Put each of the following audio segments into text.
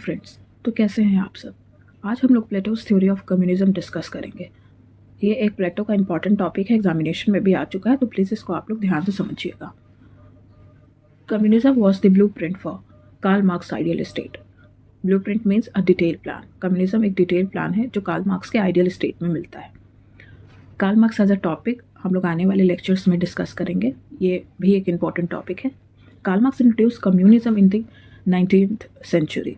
Friends, तो कैसे हैं आप सब। आज हम लोग plateaus theory of communism discuss करेंगे। ये एक प्लेटो का इंपॉर्टेंट टॉपिक है, एग्जामिनेशन में भी आ चुका है, तो प्लीज़ इसको आप लोग ध्यान से समझिएगा। Communism was the blueprint for Karl Marx ideal state. Blueprint means a detail plan. Communism एक डिटेल प्लान है जो कार्ल मार्क्स के आइडियल स्टेट में मिलता है। Karl Marx as a topic हम लोग आने वाले लेक्चर्स में डिस्कस करेंगे, ये भी एक इम्पॉर्टेंट टॉपिक है। Karl Marx introduce communism in the 19th century.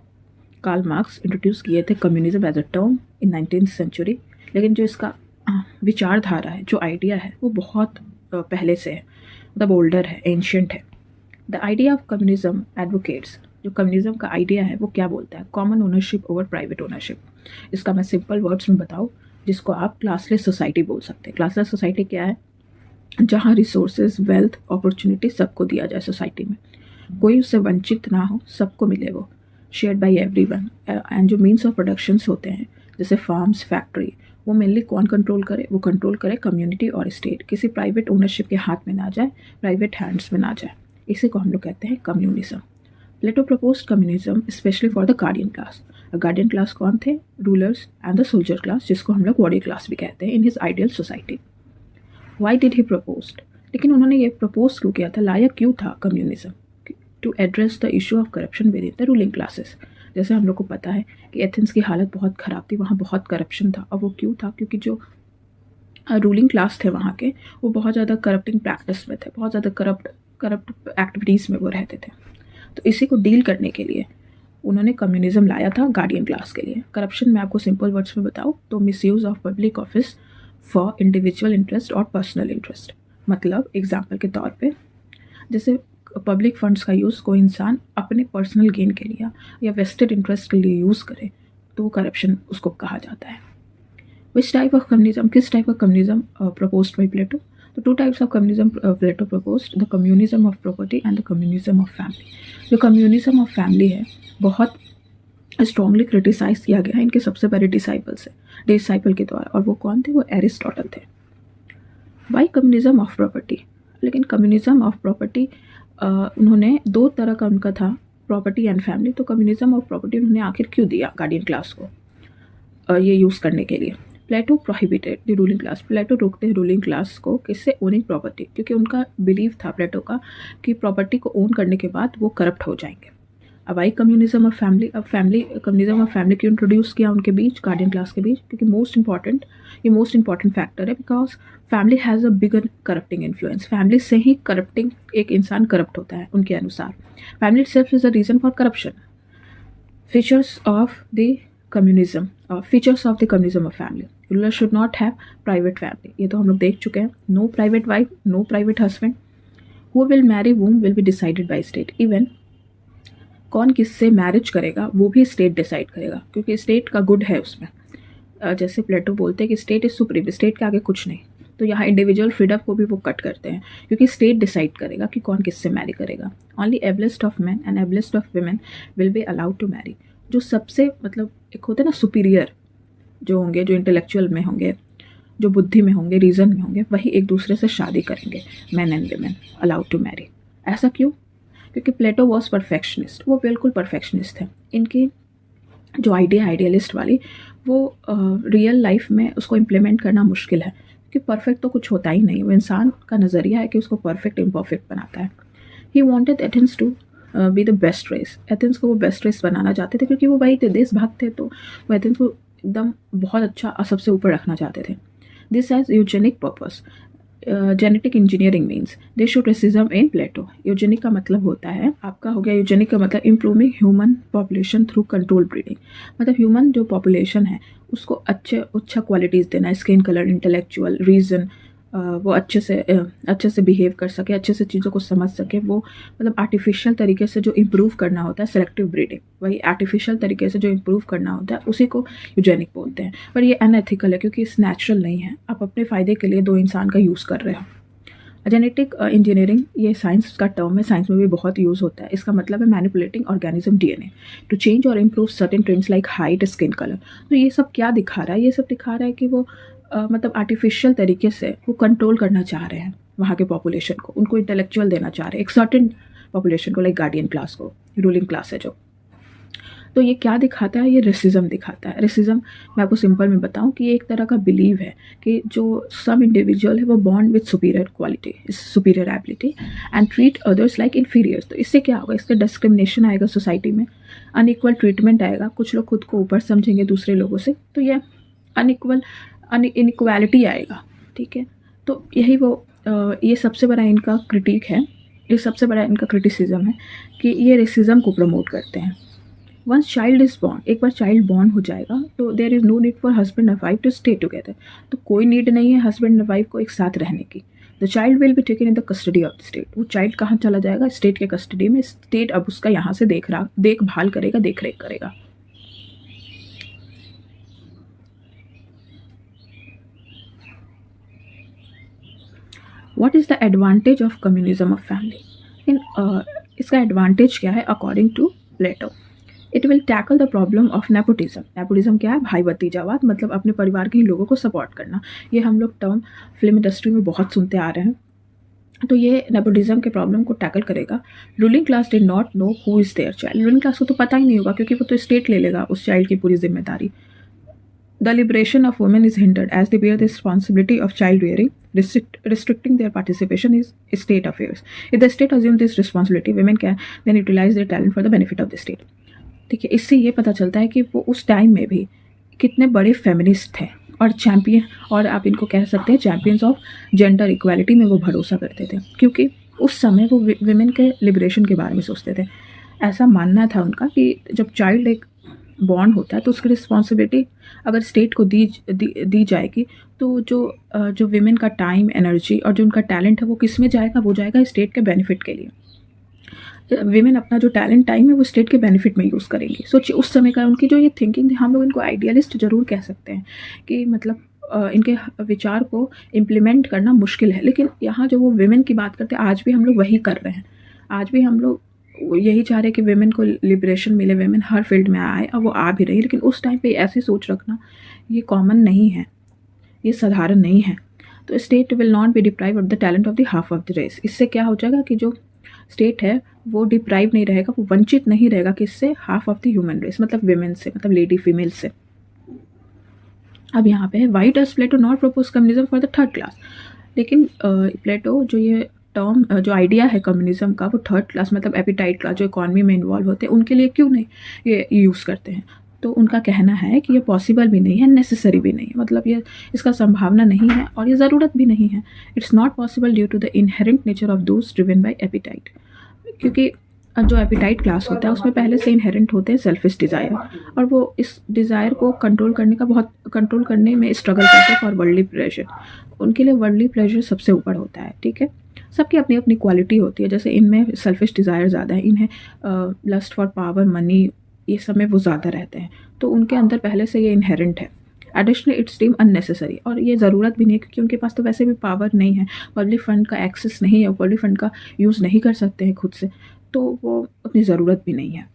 Karl Marx introduce किए थे communism as a term in 19th century, लेकिन जो इसका विचारधारा है, जो आइडिया है, वो बहुत पहले से है, मतलब ओल्डर है, एंशियंट है। The idea of communism advocates, जो कम्युनिज्म का आइडिया है वो क्या बोलता है? Common ownership over private ownership. इसका मैं सिंपल वर्ड्स में बताऊँ, जिसको आप क्लासलेस सोसाइटी बोल सकते हैं। क्लासलेस सोसाइटी क्या है? जहाँ रिसोर्सेज, वेल्थ, अपॉर्चुनिटी सबको दिया जाए सोसाइटी में, कोई उससे वंचित ना हो, सबको मिले वो, शेयर्ड बाई एवरीवन। एंड जो मीन्स ऑफ प्रोडक्शंस होते हैं जैसे फार्म्स, फैक्ट्री, वो मेनली कौन कंट्रोल करे? वो कंट्रोल करे कम्युनिटी और स्टेट। किसी प्राइवेट ओनरशिप के हाथ में ना जाए, प्राइवेट हैंड्स में ना जाए। इसी को हम लोग कहते हैं communism. Plato proposed communism specially for the guardian class. Guardian class कौन थे? Rulers and the soldier class, जिसको हम लोग वॉरियर क्लास भी कहते हैं, in his ideal society. Why did he proposed? लेकिन उन्होंने ये प्रपोज क्यों किया था? लायक क्यों था communism? To address the issue of corruption within the ruling classes. जैसे हम लोग को पता है कि एथेंस की हालत बहुत ख़राब थी, वहाँ बहुत करप्शन था। और वो क्यों था? क्योंकि जो रूलिंग क्लास थे वहाँ के, वो बहुत ज़्यादा करप्टिंग प्रैक्टिस में थे, बहुत ज़्यादा करप्ट एक्टिविटीज़ में वो रहते थे। तो इसी को डील करने के लिए उन्होंने कम्युनिज्म लाया था गार्डियन क्लास के लिए। करप्शन में आपको सिंपल वर्ड्स में बताऊँ तो misuse of public office for individual interest और पर्सनल इंटरेस्ट। मतलब एग्जाम्पल के तौर पे, जैसे पब्लिक फंड्स का यूज़ कोई इंसान अपने पर्सनल गेन के लिए या वेस्टेड इंटरेस्ट के लिए यूज़ करे, तो वो करप्शन उसको कहा जाता है। विच टाइप ऑफ कम्युनिज्म, किस टाइप का कम्युनिज्म प्रपोज्ड बाई प्लेटो? तो two types of communism Plato proposed, the communism of property and the communism of family. जो कम्युनिज्म ऑफ फैमिली है, बहुत स्ट्रॉन्गली क्रिटिसाइज किया गया है इनके सबसे बड़े डिसाइपल के द्वारा, और वो कौन थे? वो एरिस्टोटल थे। Why communism of property? लेकिन कम्युनिज्म ऑफ प्रॉपर्टी उन्होंने दो तरह का उनका था, प्रॉपर्टी एंड फैमिली। तो कम्युनिज्म ऑफ प्रॉपर्टी उन्होंने आखिर क्यों दिया गार्डियन क्लास को ये यूज़ करने के लिए? प्लेटो प्रोहिबिटेड द रूलिंग क्लास। प्लेटो रोकते हैं रूलिंग क्लास को, किससे? Owning property. क्योंकि उनका बिलीव था प्लेटो का कि प्रॉपर्टी को ओन करने के बाद वो करप्ट हो जाएंगे। अब आई कम्युनिज्म ऑफ फैमिली। अब कम्युनिज्म ऑफ फैमिली क्यों इंट्रोड्यूस किया उनके बीच, गार्डियन क्लास के बीच? क्योंकि मोस्ट इंपॉर्टेंट फैक्टर है, because family has a bigger corrupting influence. Family से ही करप्टिंग, एक इंसान करप्ट होता है उनके अनुसार। Family itself is a reason for corruption. Features of the communism of family. Ruler should not have private family, ये तो हम लोग देख चुके हैं। No private wife, no private husband. Who will marry whom will be decided by state. Even कौन किससे marriage करेगा वो भी स्टेट डिसाइड करेगा, क्योंकि स्टेट का गुड है उसमें। जैसे प्लेटो बोलते हैं कि स्टेट इज सुप्रीम, स्टेट के आगे कुछ नहीं। तो यहाँ इंडिविजुअल फ्रीडम को भी वो कट करते हैं, क्योंकि स्टेट डिसाइड करेगा कि कौन किससे मैरी करेगा। Only ablest of man and ablest of women will be allowed to marry. जो सबसे, मतलब एक होते हैं ना सुपीरियर जो होंगे, जो इंटेलेक्चुअल में होंगे, जो बुद्धि में होंगे, रीजन में होंगे, वही एक दूसरे से शादी करेंगे, man and women allowed to marry. ऐसा क्यों? क्योंकि प्लेटो वॉज परफेक्शनिस्ट, वो बिल्कुल परफेक्शनिस्ट थे। इनकी जो आइडियलिस्ट वाली, वो रियल लाइफ में उसको इम्प्लीमेंट करना मुश्किल है, क्योंकि परफेक्ट तो कुछ होता ही नहीं। वो इंसान का नज़रिया है कि उसको परफेक्ट इम्परफेक्ट बनाता है। He wanted Athens to be the best race. Athens को वो बेस्ट रेस बनाना चाहते थे, क्योंकि वो वही थे, देशभक्त थे, तो वो एथेंस को एकदम बहुत अच्छा सबसे ऊपर रखना चाहते थे। This has eugenic purpose. Genetic engineering means they show racism in Plato. Eugenic का मतलब होता है, आपका हो गया यूजेनिक का मतलब improving human population through control breeding. मतलब ह्यूमन जो पॉपुलेशन है उसको अच्छा क्वालिटीज़ देना, स्किन कलर, इंटेलेक्चुअल, रीजन, वो अच्छे से बिहेव कर सके, अच्छे से चीज़ों को समझ सके। वो मतलब आर्टिफिशियल तरीके से जो इम्प्रूव करना होता है, सेलेक्टिव ब्रीडिंग, वही आर्टिफिशियल तरीके से जो इम्प्रूव करना होता है उसी को यूजेनिक बोलते हैं। पर ये अनएथिकल है, क्योंकि इस नेचुरल नहीं है, आप अपने फ़ायदे के लिए दो इंसान का यूज़ कर रहे हो। जेनेटिक इंजीनियरिंग, ये साइंस का टर्म है, साइंस में भी बहुत यूज़ होता है। इसका मतलब है manipulating organism DNA to change और improve certain trends like height, skin colour. तो ये सब क्या दिखा रहा है? ये सब दिखा रहा है कि वो मतलब आर्टिफिशियल तरीके से वो कंट्रोल करना चाह रहे हैं वहाँ के पॉपुलेशन को, उनको इंटेलेक्चुअल देना चाह रहे हैं, एक सर्टेन पॉपुलेशन को, लाइक गार्डियन क्लास को, रूलिंग क्लास है जो। तो ये क्या दिखाता है? ये रेसिज्म दिखाता है। रेसिज्म मैं आपको सिंपल में बताऊँ कि ये एक तरह का बिलीव है कि जो सम इंडिविजुअल है वो born with superior quality, superior ability and treat others like inferiors. तो इससे क्या होगा? इससे डिस्क्रिमिनेशन आएगा सोसाइटी में, अनइक्वल ट्रीटमेंट आएगा, कुछ लोग खुद को ऊपर समझेंगे दूसरे लोगों से, तो ये अनइक्वल इनइक्वालिटी आएगा। ठीक है, तो यही वो ये सबसे बड़ा इनका क्रिटिक है, ये सबसे बड़ा इनका क्रिटिसिज्म है कि ये रेसिज्म को प्रमोट करते हैं। वंस चाइल्ड इज बॉर्न, एक बार चाइल्ड बॉर्न हो जाएगा तो there is no need for husband and wife to stay together. तो कोई नीड नहीं है हस्बैंड एंड वाइफ को एक साथ रहने की। The child will be taken in the custody of the state. वो चाइल्ड कहाँ चला जाएगा? स्टेट के कस्टडी में। स्टेट अब उसका यहाँ से देखभाल करेगा, देख रेख करेगा। What is the advantage of communism of family? In इसका एडवांटेज क्या है according to Plato? It will tackle the problem of nepotism. Nepotism क्या है? भाई भतीजावाद, मतलब अपने परिवार के ही लोगों को सपोर्ट करना। ये हम लोग टर्म फिल्म इंडस्ट्री में बहुत सुनते आ रहे हैं। तो ये नेपोटिज्म के प्रॉब्लम को टैकल करेगा। Ruling class did not know who is their child. Ruling class को तो पता ही नहीं होगा क्योंकि वो तो स्टेट ले लेगा उस चाइल्ड की पूरी जिम्मेदारी। The liberation of women is hindered as they bear the responsibility of child rearing. Restricting their participation is state affairs. If the state assumes this responsibility, women can then utilize their talent for the benefit of the state. ठीक है, इससे ये पता चलता है कि वो उस टाइम में भी कितने बड़े फेमिनिस्ट थे और चैम्पियन, और आप इनको कह सकते हैं चैम्पियंस ऑफ जेंडर इक्वालिटी में वो भरोसा करते थे, क्योंकि उस समय वो विमेन के लिबरेशन के बारे में सोचते थे। ऐसा मानना था उनका कि जब चाइल्ड एक बॉर्न होता है तो उसकी रिस्पॉन्सिबिलिटी अगर स्टेट को दी जाएगी तो जो विमेन का टाइम, एनर्जी और जो उनका टैलेंट है वो किस में जाएगा? वो जाएगा स्टेट के बेनिफिट के लिए। विमेन अपना जो टैलेंट, टाइम है वो स्टेट के बेनिफिट में यूज़ करेंगी। सोचिए उस समय का उनकी जो ये थिंकिंग थी, हम लोग इनको आइडियलिस्ट ज़रूर कह सकते हैं कि मतलब इनके विचार को इम्प्लीमेंट करना मुश्किल है, लेकिन यहाँ जो वो विमेन की बात करते हैं आज भी हम लोग वही कर रहे हैं। आज भी हम लोग यही चाह रहे हैं कि विमेन को लिबरेशन मिले, विमेन हर फील्ड में आए, और वो आ भी रही है। लेकिन उस टाइम पे ऐसी सोच रखना ये कॉमन नहीं है, ये साधारण नहीं है। तो state will not be deprive of the talent of the half of the race. इससे क्या हो जाएगा कि जो स्टेट है वो डिप्राइव नहीं रहेगा, वो वंचित नहीं रहेगा किससे? Half of the human race, मतलब विमेन से, मतलब लेडी फीमेल से। अब यहाँ पे why does Plato not propose communism for the third class? लेकिन प्लेटो जो ये टर्म, जो आइडिया है कम्युनिज्म का, वो थर्ड क्लास मतलब एपिटाइट क्लास जो इकॉनमी में इन्वॉल्व होते हैं उनके लिए क्यों नहीं ये यूज़ करते हैं? तो उनका कहना है कि ये पॉसिबल भी नहीं है, नेसेसरी भी नहीं है, मतलब ये इसका संभावना नहीं है और ये ज़रूरत भी नहीं है। It's not possible due to the inherent nature of those driven by appetite. क्योंकि जो एपिटाइट क्लास होता है उसमें पहले से इनहेरेंट होते हैं सेल्फिश डिज़ायर, और वो इस डिज़ायर को कंट्रोल करने में स्ट्रगल करते हैं फॉर वर्ल्डली प्लेजर। उनके लिए वर्ल्डली प्लेजर सबसे ऊपर होता है। ठीक है, सबकी अपनी अपनी क्वालिटी होती है। जैसे इनमें सेल्फिश डिज़ायर ज़्यादा है, इन्हें लस्ट फॉर पावर, मनी, ये सब में वो ज़्यादा रहते हैं, तो उनके अंदर पहले से ये इनहेरेंट है। एडिशनली इट्स डीम अननेसेसरी, और ये ज़रूरत भी नहीं है क्योंकि उनके पास तो वैसे भी पावर नहीं है, पब्लिक फंड का एक्सेस नहीं है, पब्लिक फंड का यूज़ नहीं कर सकते हैं खुद से, तो वो अपनी ज़रूरत भी नहीं है।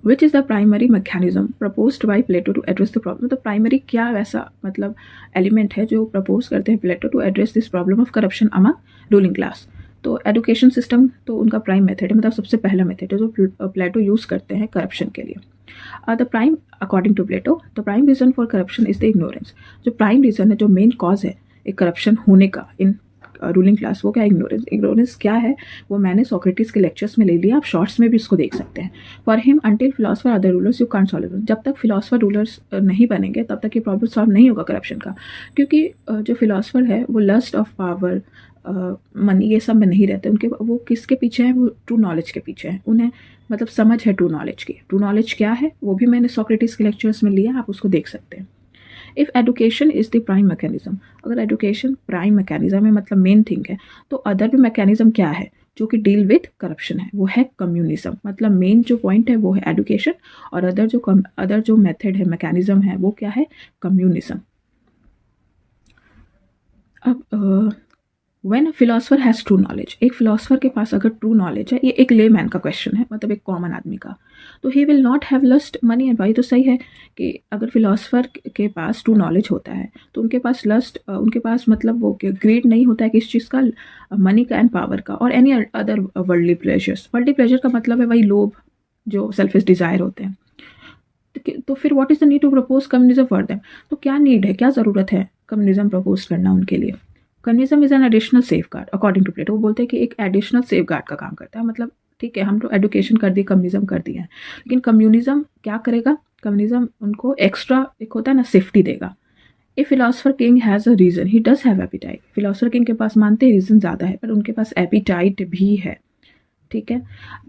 Which is the primary mechanism proposed by Plato to address the problem? तो प्राइमरी क्या वैसा मतलब एलिमेंट है जो प्रपोज करते हैं Plato to address this problem of corruption among ruling class? तो एजुकेशन सिस्टम तो उनका प्राइम मेथड है, मतलब सबसे पहला मेथड है जो प्लेटो यूज़ करते हैं करप्शन के लिए। The prime according to Plato the prime reason for corruption is the ignorance. जो प्राइम रीज़न है, जो मेन कॉज है एक करप्शन होने का इन रूलिंग क्लास, वो क्या? इग्नोरेंस। इग्नोरेंस क्या है वो मैंने सोक्रेटिस के लेक्चर्स में ले लिया, आप शॉर्ट्स में भी इसको देख सकते हैं। For him until philosopher other rulers you can't solve. जब तक फिलोसफर रूलर्स नहीं बनेंगे तब तक ये प्रॉब्लम सॉल्व नहीं होगा करप्शन का, क्योंकि जो फिलोसफर है वो लस्ट ऑफ पावर, मनी, ये सब में नहीं रहते उनके। वो किसके पीछे हैं? वो ट्रू नॉलेज के पीछे हैं। उन्हें मतलब समझ है ट्रू नॉलेज की। ट्रू नॉलेज क्या है वो भी मैंने सोक्रेटिस के लेक्चर्स में लिया, आप उसको देख सकते हैं। If education is the prime mechanism, अगर एडुकेशन प्राइम मैकेनिज्म है, मतलब मेन थिंग है, तो अदर भी मैकेनिज्म क्या है जो कि डील विथ करप्शन है? वो है कम्युनिज्म। मतलब मेन जो पॉइंट है वो है एडुकेशन, और अदर जो मेथड है, मैकेनिज्म है, वो क्या है? कम्युनिज्म। अब when a philosopher has true knowledge, एक फिलोसफर के पास अगर ट्रू नॉलेज है, ये एक ले मैन का क्वेश्चन है, मतलब एक कॉमन आदमी का, तो he will not have lust money and भाई। तो सही है कि अगर फिलोसफर के पास ट्रू नॉलेज होता है तो उनके पास उनके पास मतलब वो ग्रेड नहीं होता है किस चीज़ का? मनी का एंड पावर का, और any other worldly pleasures. Worldly pleasure का मतलब है वही लोभ, जो सेल्फिश डिज़ायर होते हैं। तो फिर what is the need to propose communism for them? तो क्या नीड है, क्या ज़रूरत है कम्युनिज्म प्रपोज करना उनके लिए? Communism is an additional safeguard according to Plato. वो बोलते हैं कि एक एडिशनल सेफ गार्ड का काम करता है। मतलब ठीक है, हम तो एजुकेशन कर दी, कम्युनिज्म कर दिया है, लेकिन कम्युनिज्म क्या करेगा? कम्युनिज्म उनको एक्स्ट्रा, एक होता है ना, सेफ्टी देगा। A philosopher king has a reason, he does have appetite. Philosopher king के पास मानते हैं रीज़न ज़्यादा है, पर उनके पास एपिटाइट भी है। ठीक है।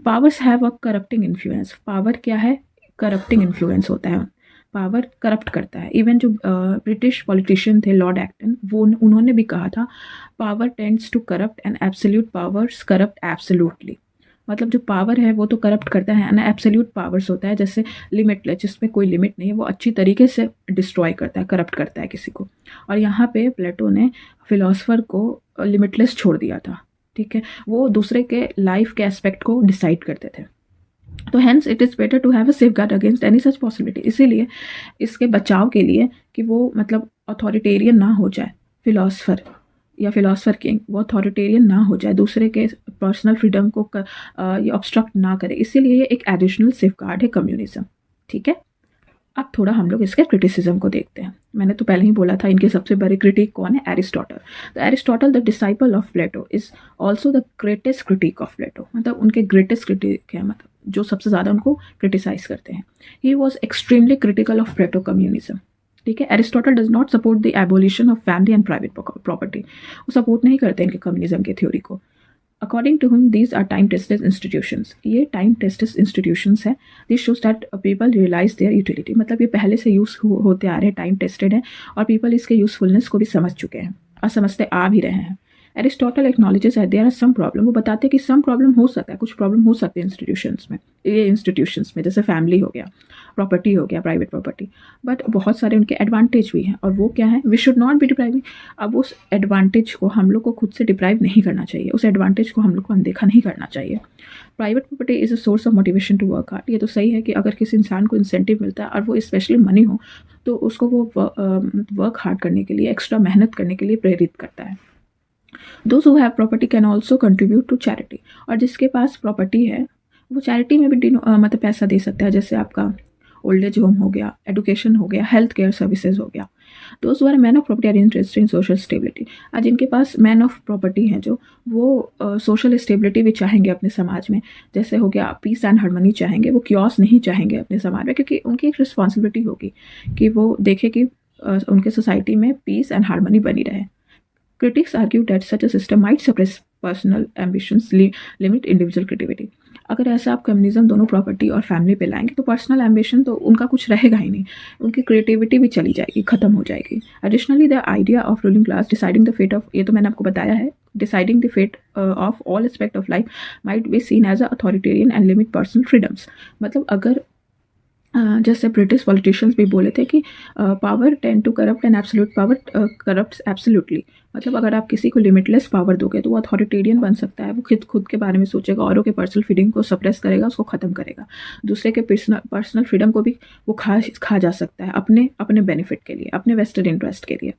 Powers have a corrupting influence. Power क्या है? करप्टिंग इन्फ्लुएंस होता है। पावर करप्ट करता है। इवन जो ब्रिटिश पॉलिटिशियन थे लॉर्ड एक्टन, वो उन्होंने भी कहा था power tends to corrupt and absolute powers corrupt absolutely. मतलब जो पावर है वो तो करप्ट करता है, एंड एब्सोल्यूट पावर्स होता है जैसे लिमिटलेस, जिसमें कोई लिमिट नहीं है, वो अच्छी तरीके से डिस्ट्रॉय करता है, करप्ट करता है किसी को। और यहाँ पे प्लेटो ने फिलोसफर को लिमिटलेस छोड़ दिया था। ठीक है, वो दूसरे के लाइफ के एस्पेक्ट को डिसाइड करते थे। तो hence it is better to have a safeguard against any such possibility. इसीलिए इसके बचाव के लिए कि वो मतलब अथॉरिटेरियन ना हो जाए, फिलोसफर या फिलोसफर किंग वो अथॉरिटेरियन ना हो जाए, दूसरे के पर्सनल फ्रीडम को ये ऑब्स्ट्रक्ट ना करे, इसीलिए ये एक एडिशनल सेफ गार्ड है कम्युनिज्म। ठीक है। अब थोड़ा हम लोग इसके क्रिटिसिज्म को देखते हैं। मैंने तो पहले ही बोला था इनके सबसे बड़े क्रिटिक कौन है? एरिस्टोटल। तो Aristotle the disciple of Plato is also the greatest critic of Plato. मतलब उनके ग्रेटेस्ट क्रिटिक है, मतलब जो सबसे ज़्यादा उनको क्रिटिसाइज करते हैं। He was extremely critical of Plato communism. ठीक है। Aristotle does not support the abolition of family and private property. वो सपोर्ट नहीं करते इनके कम्युनिज्म के थ्योरी को। According to him these are time tested institutions. ये टाइम टेस्टेड इंस्टीट्यूशंस है। This shows that people realise their utility. मतलब ये पहले से यूज होते आ रहे हैं, टाइम टेस्टेड है, और पीपल इसके यूजफुलनेस को भी समझ चुके हैं और समझते आ भी रहे हैं। Aristotle acknowledges that there are some problem. वो बताते हैं कि सम प्रॉब्लम हो सकता है, कुछ प्रॉब्लम हो सकते हैं इंस्टीट्यूशंस में, ये इंस्टीट्यूशंस में, जैसे फैमिली हो गया, प्रॉपर्टी हो गया, प्राइवेट प्रॉपर्टी, बट बहुत सारे उनके एडवांटेज भी हैं। और वो क्या है? We should not be depriving. अब उस एडवांटेज को हम लोग को खुद से डिप्राइव नहीं करना चाहिए, उस एडवांटेज को हम लोग को अनदेखा नहीं करना चाहिए। Private property is a source of motivation to work hard. ये तो सही है कि अगर किसी इंसान को इंसेंटिव मिलता है और वो स्पेशली मनी हो, तो उसको वो वर्क हार्ड करने के लिए, एक्स्ट्रा मेहनत करने के लिए प्रेरित करता है। Those who have property can also contribute to charity. और जिसके पास प्रॉपर्टी है वो चैरिटी में भी मतलब पैसा दे सकता है, जैसे आपका ओल्ड एज होम हो गया, एजुकेशन हो गया, हेल्थ केयर सर्विसेज हो गया। Those who are man of property are interested in social stability. आज जिनके पास मैन ऑफ प्रॉपर्टी हैं जो, वो सोशल स्टेबिलिटी भी चाहेंगे अपने समाज में, जैसे हो गया पीस एंड हार्मनी चाहेंगे, वो क्योस नहीं चाहेंगे अपने समाज में, क्योंकि उनकी एक रिस्पॉन्सिबिलिटी होगी कि वो देखे कि उनके सोसाइटी में पीस एंड हार्मनी बनी रहे। Critics argue that such a system might suppress personal ambitions, limit individual creativity. अगर ऐसा आप कम्युनिज्म दोनों प्रॉपर्टी और फैमिली पे लाएंगे तो पर्सनल एम्बिशन तो उनका कुछ रहेगा ही नहीं, उनकी क्रिएटिविटी भी चली जाएगी, खत्म हो जाएगी। Additionally the idea of ruling class deciding the fate of, ये तो मैंने आपको बताया है, deciding the fate of all aspect of life might be seen as a authoritarian and limit personal freedoms. मतलब अगर जैसे ब्रिटिश पॉलिटिशियंस भी बोले थे कि power tend to corrupt and absolute power corrupts absolutely. मतलब अगर आप किसी को लिमिटलेस पावर दोगे तो वो अथॉरिटेरियन बन सकता है, वो खुद के बारे में सोचेगा, औरों के पर्सनल फ्रीडम को सप्रेस करेगा, उसको ख़त्म करेगा, दूसरे के पर्सनल फ्रीडम को भी वो खा जा सकता है अपने बेनिफिट के लिए, अपने वेस्टेड इंटरेस्ट के लिए।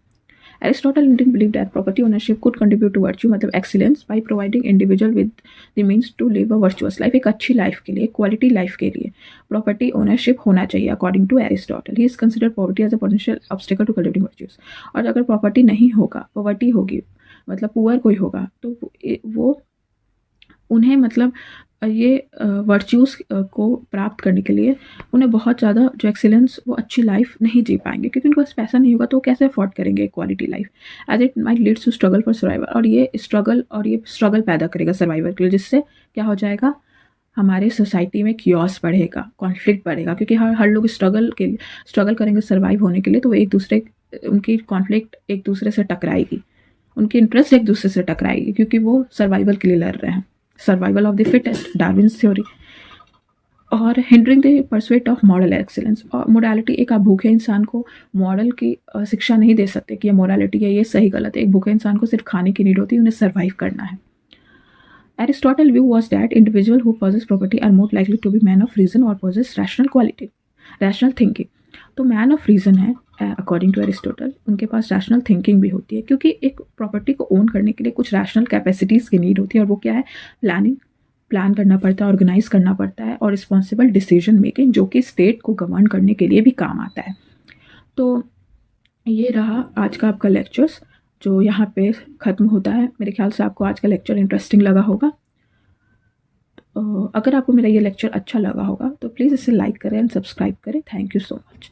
Aristotle didn't believe that property ownership could contribute to virtue, मतलब excellence, by providing individual with the means to live a virtuous life। एक अच्छी लाइफ के लिए, क्वालिटी लाइफ के लिए प्रॉपर्टी ओनरशिप होना चाहिए according to Aristotle. He is considered poverty as a potential obstacle to cultivating virtues. और अगर प्रॉपर्टी नहीं होगा, पॉवर्टी होगी, मतलब पुअर कोई होगा, तो वो उन्हें मतलब ये वर्च्यूज़ को प्राप्त करने के लिए उन्हें बहुत ज़्यादा जो एक्सीलेंस, वो अच्छी लाइफ नहीं जी पाएंगे, क्योंकि उनके पास पैसा नहीं होगा, तो वो कैसे अफोर्ड करेंगे quality life. As it might leads to struggle for survival. और ये स्ट्रगल पैदा करेगा सर्वाइवल के लिए, जिससे क्या हो जाएगा, हमारे सोसाइटी में कियोस बढ़ेगा, कॉन्फ्लिक्ट बढ़ेगा, क्योंकि हर लोग स्ट्रगल करेंगे सर्वाइव होने के लिए, तो वो उनकी कॉन्फ्लिक्ट एक दूसरे से टकराएगी, उनकी इंटरेस्ट एक दूसरे से टकराएगी, क्योंकि वो सर्वाइवल के लिए लड़ रहे हैं, survival of the fittest, Darwin's theory. और hindering the pursuit of moral excellence. और मोरालिटी, एक आप भूखे इंसान को मॉरल की शिक्षा नहीं दे सकते कि ये मोरालिटी है, ये सही गलत है। एक भूखे इंसान को सिर्फ खाने की नीड होती है, उन्हें सर्वाइव करना है। Aristotle view was that individual who possess property are more likely to be man of reason or possess rational thinking। तो मैन ऑफ रीज़न है अकॉर्डिंग टू एरिस्टोटल, उनके पास रैशनल थिंकिंग भी होती है, क्योंकि एक प्रॉपर्टी को ओन करने के लिए कुछ रैशनल कैपेसिटीज़ की नीड होती है, और वो क्या है? प्लान करना पड़ता है, ऑर्गेनाइज करना पड़ता है, और रिस्पॉन्सिबल डिसीजन मेकिंग जो कि स्टेट को गवर्न करने के लिए भी काम आता है। तो ये रहा आज का आपका लेक्चर्स जो यहाँ पे ख़त्म होता है। मेरे ख्याल से आपको आज का लेक्चर इंटरेस्टिंग लगा होगा। अगर आपको मेरा ये लेक्चर अच्छा लगा होगा तो प्लीज़ इसे लाइक करें एंड सब्सक्राइब करें। Thank you so much.